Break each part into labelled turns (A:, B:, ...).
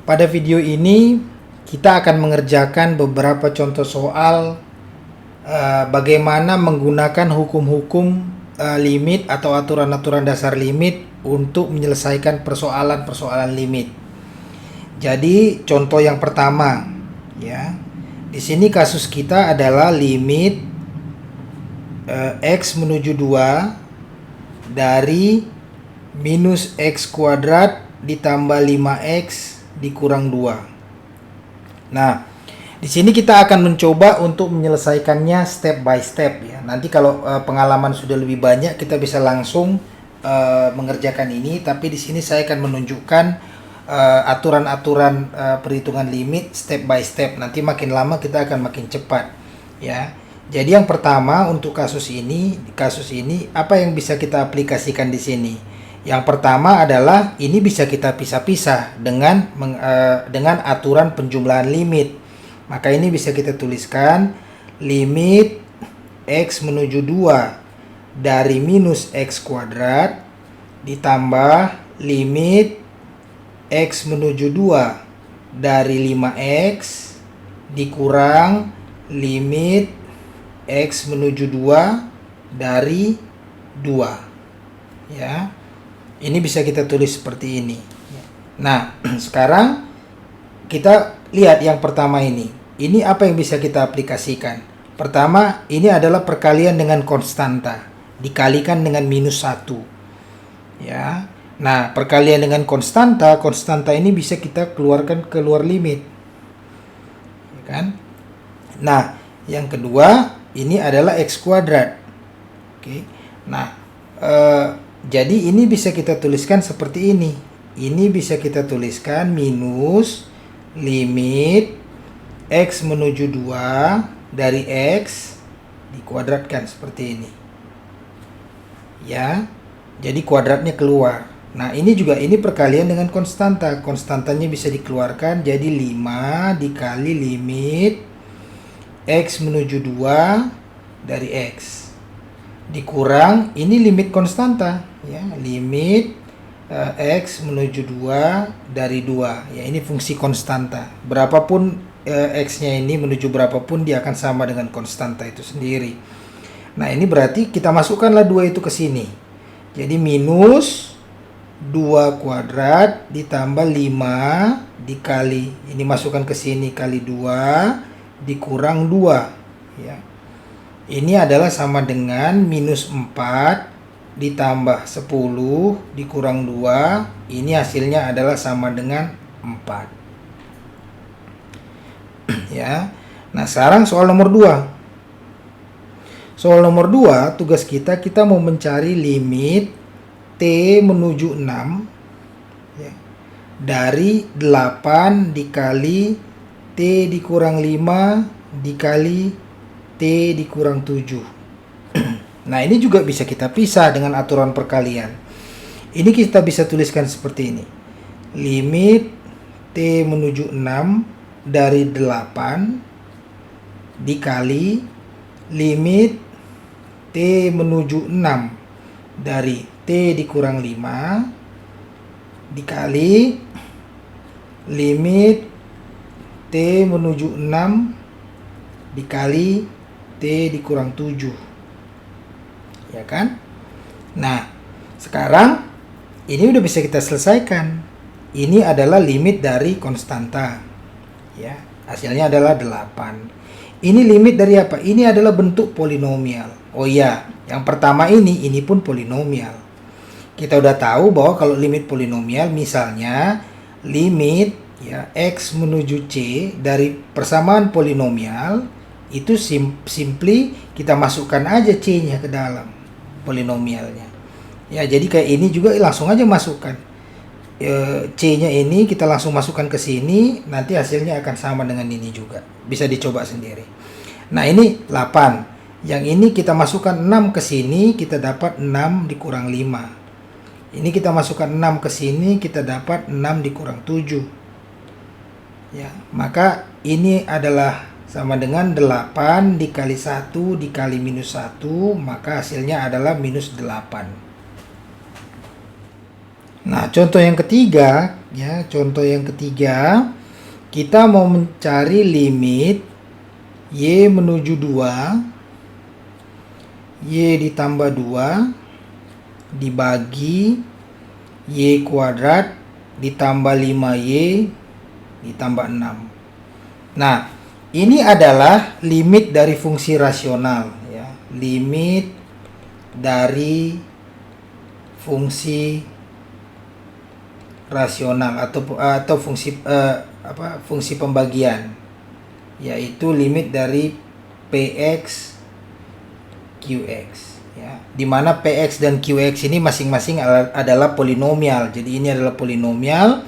A: Pada video ini kita akan mengerjakan beberapa contoh soal bagaimana menggunakan hukum-hukum limit atau aturan-aturan dasar limit untuk menyelesaikan persoalan-persoalan limit. Jadi contoh yang pertama ya. Di sini kasus kita adalah limit x menuju 2 dari minus x kuadrat ditambah 5x dikurang 2. Nah, di sini kita akan mencoba untuk menyelesaikannya step by step ya. Nanti kalau pengalaman sudah lebih banyak kita bisa langsung mengerjakan ini, tapi di sini saya akan menunjukkan aturan-aturan perhitungan limit step by step. Nanti makin lama kita akan makin cepat ya. Jadi yang pertama untuk kasus ini apa yang bisa kita aplikasikan di sini? Yang pertama adalah ini bisa kita pisah-pisah dengan aturan penjumlahan limit. Maka ini bisa kita tuliskan limit x menuju 2 dari minus x kuadrat ditambah limit x menuju 2 dari 5x dikurang limit x menuju 2 dari 2 ya. Ini bisa kita tulis seperti ini. Nah, sekarang kita lihat yang pertama ini. Ini apa yang bisa kita aplikasikan? Pertama, ini adalah perkalian dengan konstanta dikalikan dengan minus 1. Ya. Nah, perkalian dengan konstanta ini bisa kita keluarkan keluar limit. Ya kan? Nah, yang kedua, ini adalah x kuadrat. Oke. Nah, jadi ini bisa kita tuliskan seperti ini. Ini bisa kita tuliskan minus limit x menuju 2 dari x dikuadratkan seperti ini. Ya. Jadi kuadratnya keluar. Nah, ini juga ini perkalian dengan konstanta. Konstantanya bisa dikeluarkan jadi 5 dikali limit x menuju 2 dari x dikurang ini limit konstanta ya, limit x menuju 2 dari 2 ya, ini fungsi konstanta. Berapapun x-nya ini menuju berapapun dia akan sama dengan konstanta itu sendiri. Nah, ini berarti kita masukkanlah 2 itu ke sini. Jadi minus 2 kuadrat ditambah 5 dikali ini masukkan ke sini kali 2 dikurang 2 ya. Ini adalah sama dengan minus 4 ditambah 10 dikurang 2. Ini hasilnya adalah sama dengan 4. Ya. Nah, sekarang soal nomor 2. Soal nomor 2, tugas kita mau mencari limit t menuju 6 ya, dari 8 dikali t dikurang 5 dikali t dikurang 7. Nah, ini juga bisa kita pisah dengan aturan perkalian. Ini kita bisa tuliskan seperti ini. Limit t menuju 6 dari 8 dikali limit t menuju 6 dari t dikurang 5 dikali limit t menuju 6 dikali t dikurang 7. Ya kan? Nah, sekarang ini udah bisa kita selesaikan. Ini adalah limit dari konstanta. Ya, hasilnya adalah 8. Ini limit dari apa? Ini adalah bentuk polinomial. Oh iya, yang pertama ini pun polinomial. Kita udah tahu bahwa kalau limit polinomial misalnya limit ya x menuju c dari persamaan polinomial itu simply kita masukkan aja c-nya ke dalam polinomialnya. Ya, jadi kayak ini juga langsung aja masukkan c-nya ini kita langsung masukkan ke sini, nanti hasilnya akan sama dengan ini juga. Bisa dicoba sendiri. Nah, ini 8. Yang ini kita masukkan 6 ke sini, kita dapat 6 dikurang 5. Ini kita masukkan 6 ke sini, kita dapat 6 dikurang 7. Ya, maka ini adalah sama dengan 8 dikali 1 dikali minus 1, maka hasilnya adalah minus 8. Nah, contoh yang ketiga, ya, contoh yang ketiga, kita mau mencari limit Y menuju 2, Y ditambah 2, dibagi Y kuadrat ditambah 5Y ditambah 6. Nah, ini adalah limit dari fungsi rasional, ya. Limit dari fungsi rasional atau fungsi pembagian, yaitu limit dari Px Qx, ya, dimana Px dan Qx ini masing-masing adalah polinomial. Jadi ini adalah polinomial,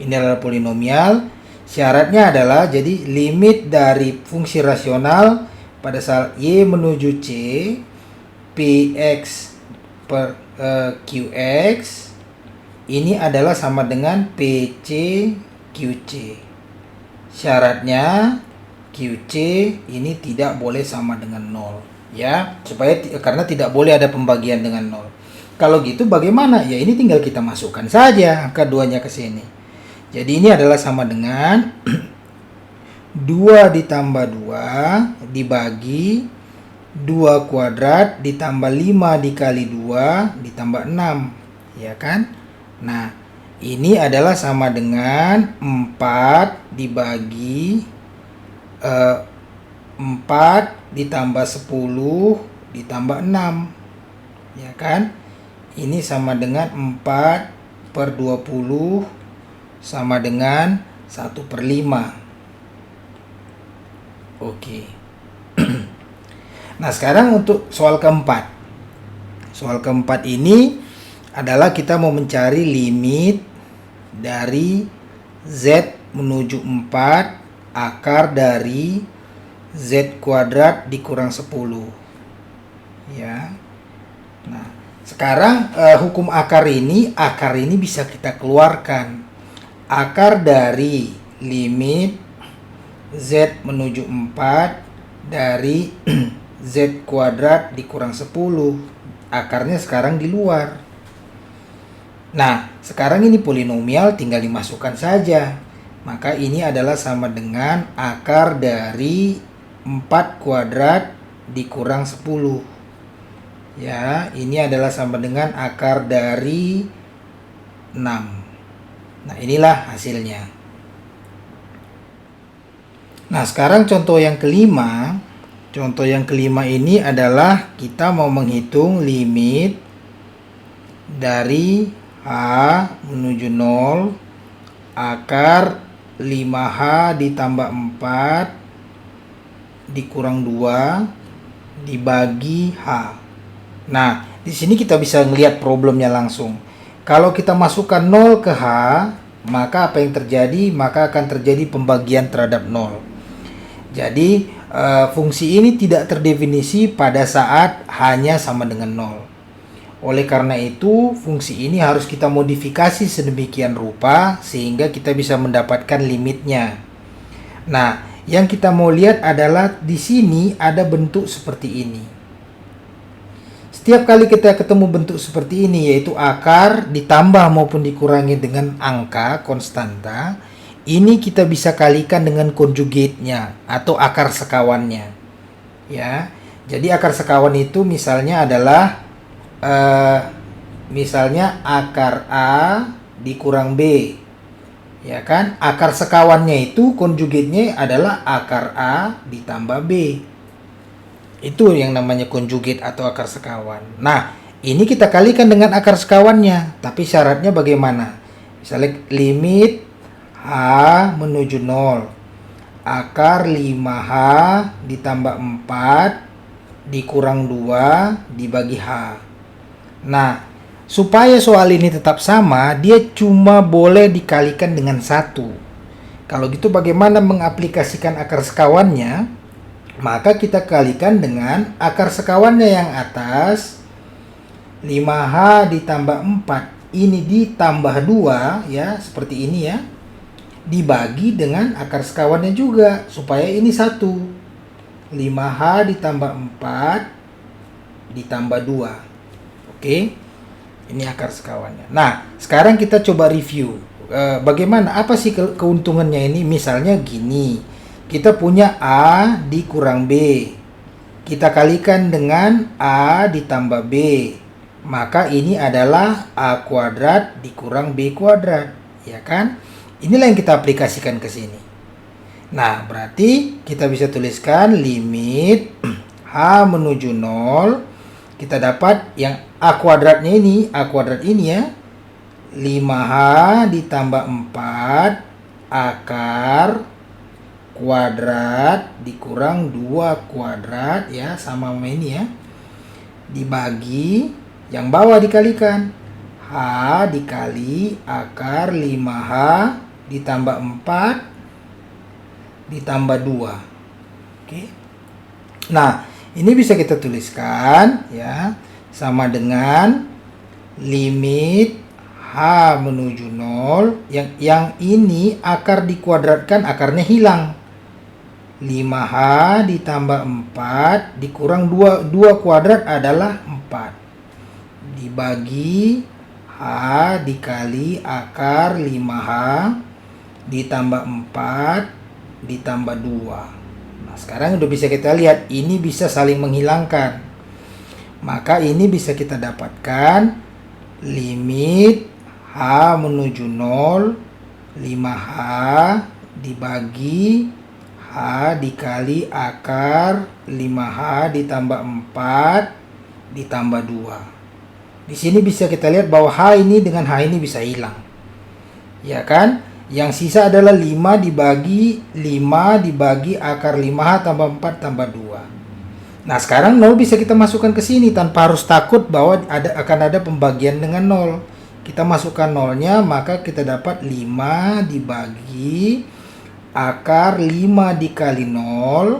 A: ini adalah polinomial. Syaratnya adalah, jadi limit dari fungsi rasional pada saat Y menuju C, Px per Qx ini adalah sama dengan PC QC. Syaratnya QC ini tidak boleh sama dengan 0, ya, karena tidak boleh ada pembagian dengan 0. Kalau gitu bagaimana? Ya ini tinggal kita masukkan saja angka 2-nya ke sini. Jadi ini adalah sama dengan 2 ditambah 2 dibagi 2 kuadrat ditambah 5 dikali 2 ditambah 6, ya kan? Nah, ini adalah sama dengan 4 dibagi 4 ditambah 10 ditambah 6, ya kan? Ini sama dengan 4 per 20 sama dengan 1/5. Oke. Nah, sekarang untuk soal keempat. Soal keempat ini adalah kita mau mencari limit dari Z menuju 4 akar dari Z kuadrat dikurang 10, ya. Nah, sekarang hukum akar ini bisa kita keluarkan. Akar dari limit Z menuju 4 dari Z kuadrat dikurang 10, akarnya sekarang di luar. Nah, sekarang ini polinomial tinggal dimasukkan saja. Maka ini adalah sama dengan akar dari 4 kuadrat dikurang 10. Ya, ini adalah sama dengan akar dari 6. Nah, inilah hasilnya. Nah, sekarang contoh yang kelima. Contoh yang kelima ini adalah kita mau menghitung limit dari H menuju 0 akar 5H ditambah 4 dikurang 2 dibagi H. Nah, di sini kita bisa melihat problemnya langsung. Kalau kita masukkan 0 ke H, maka apa yang terjadi? Maka akan terjadi pembagian terhadap 0. Jadi, fungsi ini tidak terdefinisi pada saat H-nya sama dengan 0. Oleh karena itu, fungsi ini harus kita modifikasi sedemikian rupa sehingga kita bisa mendapatkan limitnya. Nah, yang kita mau lihat adalah di sini ada bentuk seperti ini. Setiap kali kita ketemu bentuk seperti ini, yaitu akar ditambah maupun dikurangi dengan angka konstanta, ini kita bisa kalikan dengan konjugate-nya atau akar sekawannya. Ya, jadi akar sekawan itu misalnya adalah misalnya akar A dikurang B, ya kan? Akar sekawannya itu konjugatnya adalah akar A ditambah B. Itu yang namanya konjugat atau akar sekawan. Nah, ini kita kalikan dengan akar sekawannya, tapi syaratnya bagaimana? Misalnya limit H menuju 0 akar 5H ditambah 4 dikurang 2 dibagi H. Nah, supaya soal ini tetap sama, dia cuma boleh dikalikan dengan 1. Kalau gitu bagaimana mengaplikasikan akar sekawannya? Maka kita kalikan dengan akar sekawannya yang atas, 5H ditambah 4. Ini ditambah 2, ya, seperti ini ya. Dibagi dengan akar sekawannya juga, supaya ini 1. 5H ditambah 4 ditambah 2. Oke. Ini akar sekawannya. Nah, sekarang kita coba review. Bagaimana, apa sih keuntungannya ini? Misalnya gini, kita punya A dikurang B. Kita kalikan dengan A ditambah B. Maka ini adalah A kuadrat dikurang B kuadrat. Ya kan? Inilah yang kita aplikasikan ke sini. Nah, berarti kita bisa tuliskan limit H menuju 0. Kita dapat yang A kuadratnya ini, A kuadrat ini ya, 5H ditambah 4 akar kuadrat dikurang 2 kuadrat ya, sama ini ya, dibagi yang bawah dikalikan H dikali akar 5H ditambah 4 ditambah 2. Oke. Nah, ini bisa kita tuliskan ya, sama dengan limit H menuju 0. Yang ini akar dikuadratkan, akarnya hilang. 5H ditambah 4 dikurang 2 kuadrat adalah 4. Dibagi H dikali akar 5H ditambah 4 ditambah 2. Nah, sekarang udah bisa kita lihat ini bisa saling menghilangkan. Maka ini bisa kita dapatkan limit H menuju 0, 5H dibagi H dikali akar 5H ditambah 4 ditambah 2. Di sini bisa kita lihat bahwa H ini dengan H ini bisa hilang. Ya kan? Yang sisa adalah 5 dibagi akar 5H tambah 4 tambah 2. Nah, sekarang 0 bisa kita masukkan ke sini tanpa harus takut bahwa akan ada pembagian dengan 0. Kita masukkan 0-nya, maka kita dapat 5 dibagi akar 5 dikali 0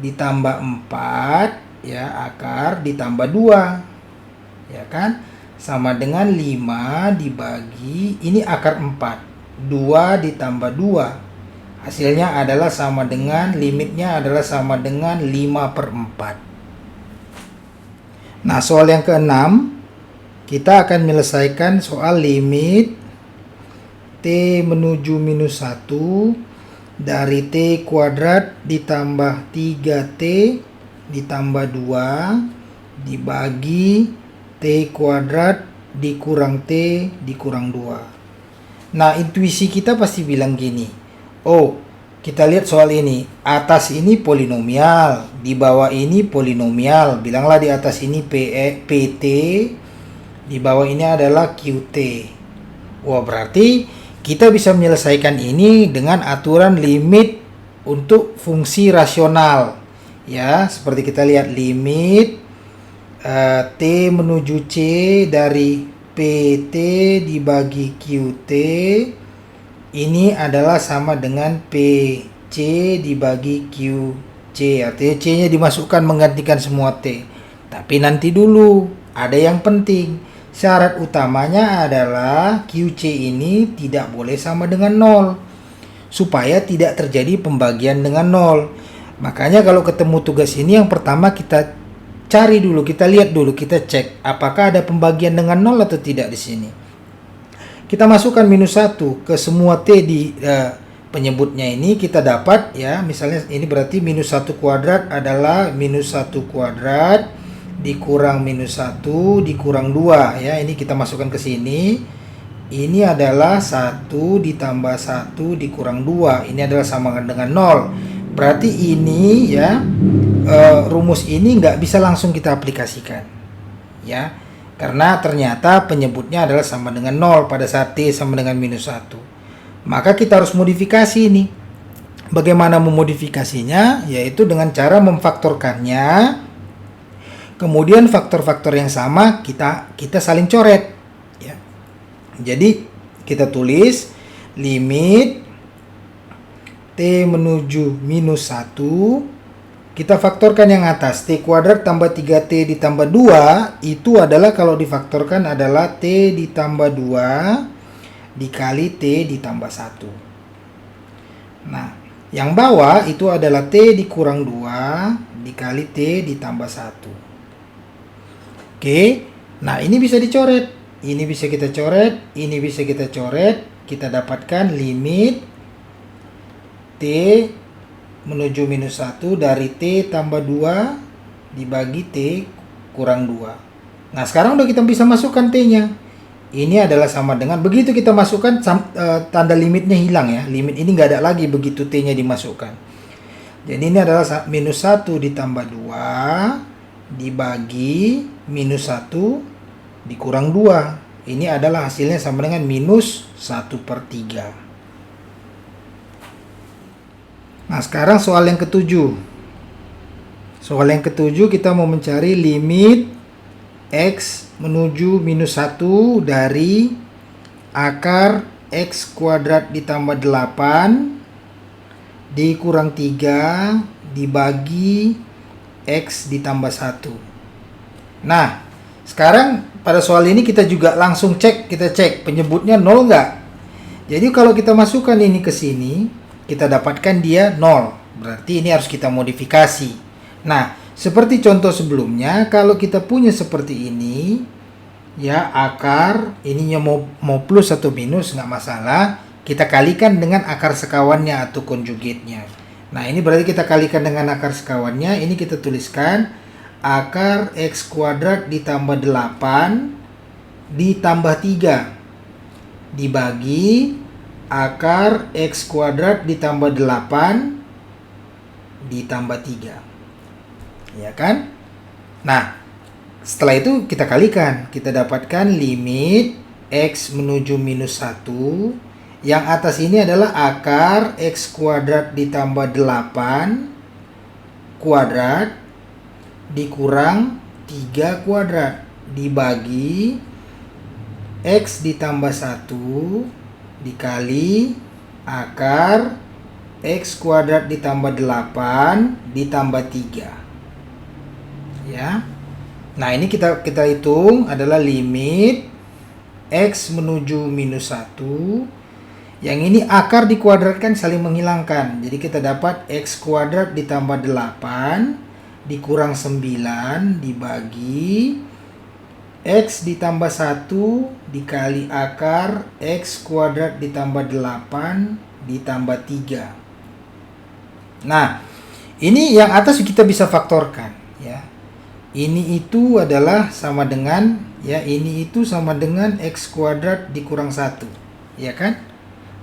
A: ditambah 4 ya, akar ditambah 2. Ya kan? Sama dengan 5 dibagi ini akar 4. 2 ditambah 2. Hasilnya adalah sama dengan, limitnya adalah sama dengan 5/4. Nah, soal yang ke-6, kita akan menyelesaikan soal limit T menuju minus 1 dari T kuadrat ditambah 3T ditambah 2 dibagi T kuadrat dikurang T dikurang 2. Nah, intuisi kita pasti bilang gini, oh, kita lihat soal ini, atas ini polinomial, di bawah ini polinomial, bilanglah di atas ini PT, di bawah ini adalah QT. Wah, berarti kita bisa menyelesaikan ini dengan aturan limit untuk fungsi rasional. Ya, seperti kita lihat limit T menuju C dari PT dibagi QT ini adalah sama dengan PC dibagi QC. Artinya C-nya dimasukkan menggantikan semua T. Tapi nanti dulu, ada yang penting. Syarat utamanya adalah QC ini tidak boleh sama dengan 0. Supaya tidak terjadi pembagian dengan 0. Makanya kalau ketemu tugas ini yang pertama kita cari dulu, kita lihat dulu, kita cek apakah ada pembagian dengan 0 atau tidak di sini. Kita masukkan minus 1 ke semua T di penyebutnya ini, kita dapat ya, misalnya ini berarti minus 1 kuadrat adalah minus 1 kuadrat dikurang minus 1 dikurang 2 ya, ini kita masukkan ke sini. Ini adalah 1 ditambah 1 dikurang 2, ini adalah sama dengan 0. Berarti ini ya, rumus ini nggak bisa langsung kita aplikasikan ya, karena ternyata penyebutnya adalah sama dengan 0 pada saat T sama dengan minus 1. Maka kita harus modifikasi ini. Bagaimana memodifikasinya? Yaitu dengan cara memfaktorkannya, kemudian faktor-faktor yang sama kita saling coret ya. Jadi kita tulis limit T menuju minus 1, kita faktorkan yang atas, T kuadrat tambah 3T ditambah 2, itu adalah kalau difaktorkan adalah T ditambah 2 dikali T ditambah 1. Nah, yang bawah itu adalah T dikurang 2 dikali T ditambah 1. Oke, nah ini bisa dicoret. ini bisa kita coret, ini bisa kita coret. Kita dapatkan limit T menuju minus 1 dari T tambah 2 dibagi T kurang 2. Nah, sekarang udah kita bisa masukkan T-nya. Ini adalah sama dengan, begitu kita masukkan, tanda limitnya hilang ya. Limit ini nggak ada lagi begitu T-nya dimasukkan. Jadi ini adalah minus 1 ditambah 2 dibagi minus 1 dikurang 2. Ini adalah hasilnya sama dengan minus 1/3. Nah, sekarang soal yang ketujuh. Soal yang ketujuh kita mau mencari limit X menuju minus 1 dari akar X kuadrat ditambah 8 dikurang 3 dibagi X ditambah 1. Nah, sekarang pada soal ini kita juga langsung kita cek penyebutnya 0 nggak? Jadi kalau kita masukkan ini ke sini, kita dapatkan dia 0. Berarti ini harus kita modifikasi. Nah, seperti contoh sebelumnya, kalau kita punya seperti ini, ya akar, ininya mau plus atau minus nggak masalah. Kita kalikan dengan akar sekawannya atau konjugatnya. Nah, ini berarti kita kalikan dengan akar sekawannya. Ini kita tuliskan akar X kuadrat ditambah 8 ditambah 3 dibagi akar X kuadrat ditambah 8 ditambah 3. Ya kan? Nah, setelah itu kita kalikan. Kita dapatkan limit X menuju minus 1. Yang atas ini adalah akar X kuadrat ditambah 8 kuadrat dikurang 3 kuadrat dibagi X ditambah 1 dikali akar X kuadrat ditambah 8 ditambah 3. Ya. Nah, ini kita hitung adalah limit X menuju minus 1. Yang ini akar dikuadratkan saling menghilangkan. Jadi kita dapat X kuadrat ditambah 8 dikurang 9 dibagi X ditambah 1 dikali akar X kuadrat ditambah 8 ditambah 3. Nah, ini yang atas kita bisa faktorkan ya. Ini itu adalah sama dengan ya, ini itu sama dengan X kuadrat dikurang 1, ya kan?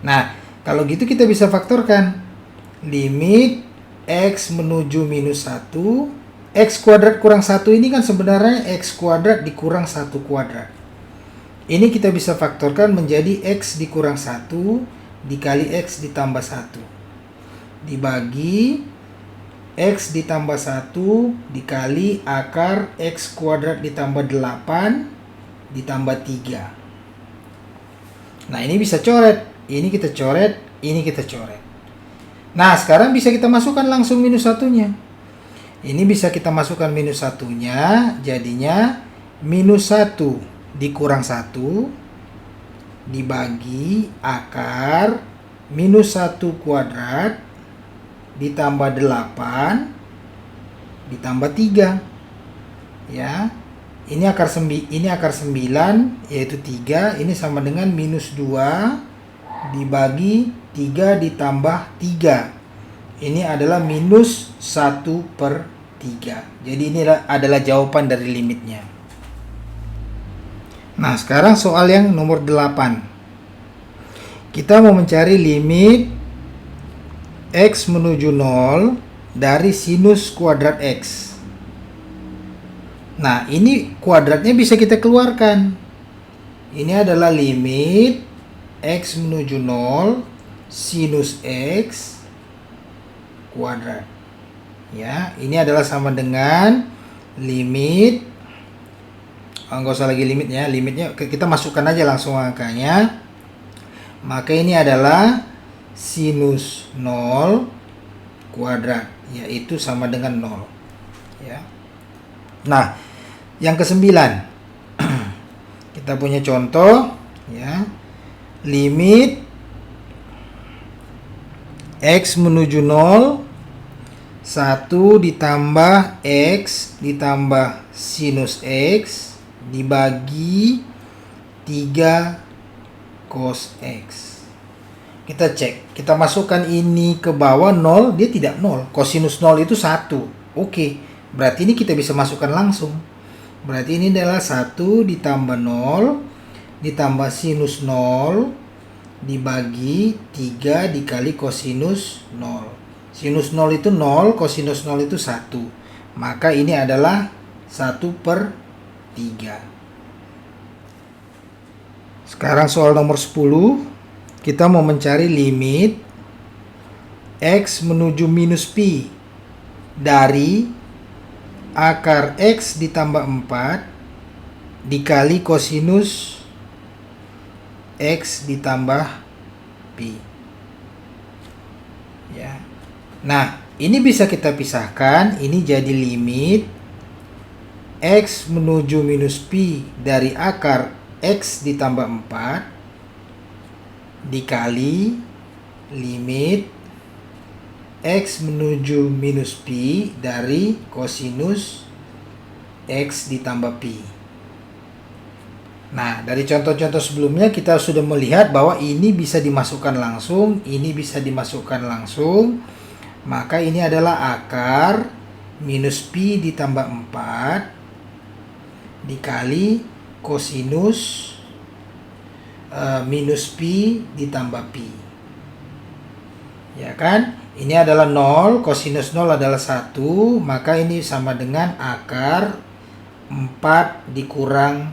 A: Nah, kalau gitu kita bisa faktorkan limit X menuju minus 1. X kuadrat kurang 1 ini kan sebenarnya X kuadrat dikurang 1 kuadrat. Ini kita bisa faktorkan menjadi X dikurang 1 dikali X ditambah 1 dibagi X ditambah 1 dikali akar X kuadrat ditambah 8 ditambah 3. Nah, ini bisa coret. Ini kita coret, ini kita coret. Nah, sekarang bisa kita masukkan langsung minus 1-nya. Ini bisa kita masukkan minus 1-nya, jadinya minus 1 dikurang 1 dibagi akar minus 1 kuadrat ditambah 8 ditambah 3. Ya. Ini akar 9 yaitu 3, ini sama dengan minus 2 dibagi 3 ditambah 3. Ini adalah minus 1/3. Jadi ini adalah jawaban dari limitnya. Nah, sekarang soal yang nomor 8. Kita mau mencari limit X menuju 0 dari sinus kuadrat X. Nah, ini kuadratnya bisa kita keluarkan. Ini adalah limit X menuju 0 sinus X kuadrat. Ya, ini adalah sama dengan limit, nggak usah lagi limitnya, limitnya kita masukkan aja langsung angkanya. Maka ini adalah sinus 0 kuadrat, yaitu sama dengan 0. Ya. Nah, yang ke-9. Kita punya contoh, ya. Limit X menuju 0 1 ditambah X ditambah sinus X dibagi 3 cos X. Kita cek, kita masukkan ini ke bawah 0, dia tidak 0. Kosinus 0 itu 1. Oke, berarti ini kita bisa masukkan langsung. Berarti ini adalah 1 ditambah 0 ditambah sinus 0 dibagi 3 dikali kosinus 0. Sinus 0 itu 0, kosinus 0 itu 1. Maka ini adalah 1/3. Sekarang soal nomor 10, kita mau mencari limit X menuju minus pi dari akar X ditambah 4 dikali kosinus X ditambah pi. Ya. Nah, ini bisa kita pisahkan, ini jadi limit X menuju minus pi dari akar X ditambah 4 dikali limit X menuju minus pi dari kosinus X ditambah pi. Nah, dari contoh-contoh sebelumnya kita sudah melihat bahwa ini bisa dimasukkan langsung, ini bisa dimasukkan langsung. Maka ini adalah akar minus pi ditambah 4 dikali kosinus minus pi ditambah pi. Ya kan? Ini adalah 0, kosinus 0 adalah 1, maka ini sama dengan akar 4 dikurang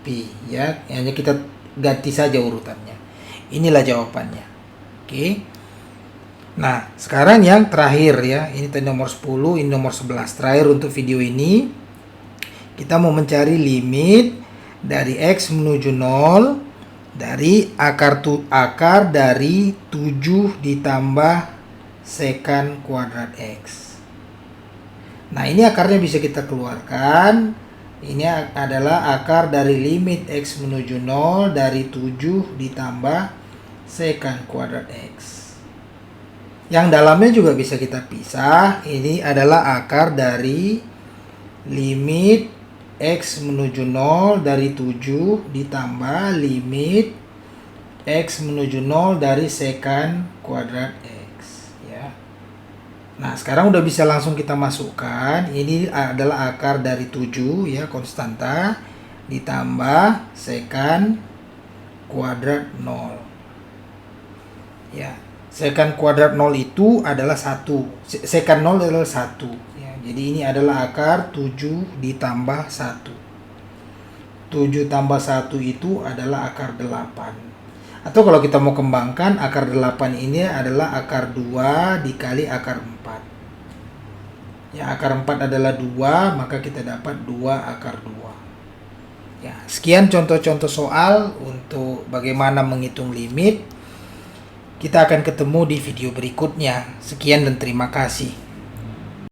A: pi. Ya, hanya kita ganti saja urutannya. Inilah jawabannya. Oke. Nah, sekarang yang terakhir ya. Ini tadi nomor 10, ini nomor 11. Terakhir untuk video ini, kita mau mencari limit dari X menuju 0 dari akar dari 7 ditambah sekant kuadrat X. Nah, ini akarnya bisa kita keluarkan. Ini adalah akar dari limit X menuju 0 dari 7 ditambah sekant kuadrat X. Yang dalamnya juga bisa kita pisah. Ini adalah akar dari limit X menuju 0 dari 7 ditambah limit X menuju 0 dari sekant kuadrat X. Ya. Nah, sekarang udah bisa langsung kita masukkan. Ini adalah akar dari 7 ya, konstanta, ditambah sekant kuadrat 0. Ya, sekant kuadrat 0 itu adalah 1. Sekant 0 adalah 1. Jadi ini adalah akar 7 ditambah 1. 7 tambah 1 itu adalah akar 8. Atau kalau kita mau kembangkan, akar 8 ini adalah akar 2 dikali akar 4. Ya, akar 4 adalah 2, maka kita dapat 2 akar 2. Ya, sekian contoh-contoh soal untuk bagaimana menghitung limit. Kita akan ketemu di video berikutnya. Sekian dan terima kasih.